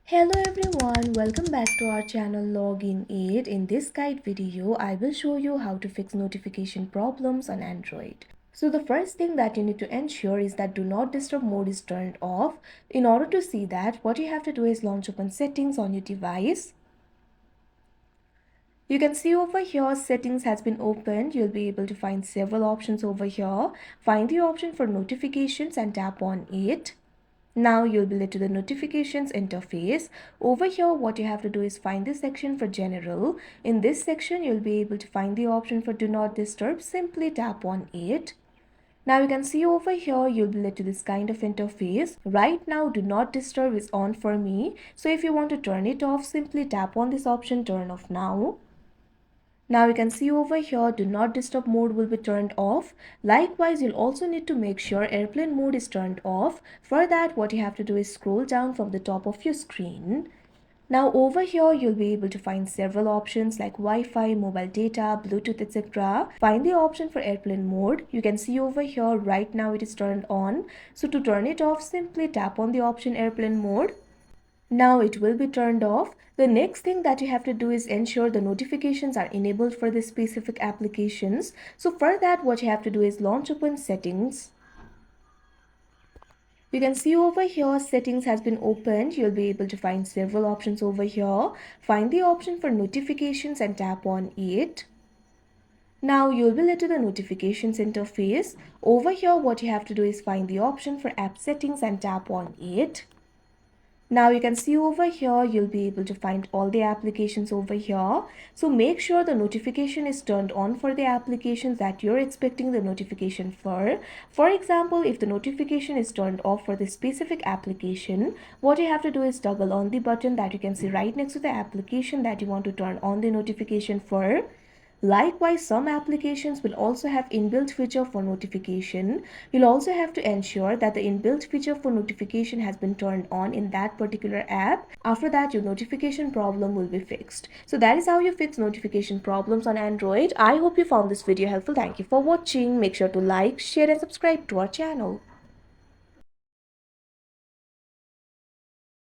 Hello everyone, welcome back to our channel Login Aid. In this guide video, I will show you how to fix notification problems on Android. So the first thing that you need to ensure is that do not disturb mode is turned off. In order to see that, what you have to do is launch open settings on your device. You can see over here settings has been opened. You'll be able to find several options over here. Find the option for notifications and tap on it. Now you'll be led to the notifications interface. Over here, what you have to do is find the section for general. In this section, you'll be able to find the option for do not disturb. Simply tap on it. Now you can see over here, you'll be led to this kind of interface. Right now, do not disturb is on for me. So if you want to turn it off, simply tap on this option, turn off now. Now you can see over here, do not disturb mode will be turned off. Likewise, you'll also need to make sure airplane mode is turned off. For that, what you have to do is scroll down from the top of your screen. Now over here, you'll be able to find several options like Wi-Fi, mobile data, Bluetooth, etc. Find the option for airplane mode. You can see over here, right now it is turned on. So to turn it off, simply tap on the option airplane mode. Now it will be turned off. The next thing that you have to do is ensure the notifications are enabled for the specific applications. So for that, what you have to do is launch open settings. You can see over here settings has been opened. You'll be able to find several options over here. Find the option for notifications and tap on it. Now you'll be led to the notifications interface. Over here, what you have to do is find the option for app settings and tap on it. Now you can see over here, you'll be able to find all the applications over here. So make sure the notification is turned on for the applications that you're expecting the notification for. For example, if the notification is turned off for the specific application, what you have to do is toggle on the button that you can see right next to the application that you want to turn on the notification for. Likewise, some applications will also have inbuilt feature for notification. You'll also have to ensure that the inbuilt feature for notification has been turned on in that particular app. After that, your notification problem will be fixed. So that is how you fix notification problems on Android. I hope you found this video helpful. Thank you for watching. Make sure to like, share and subscribe to our channel.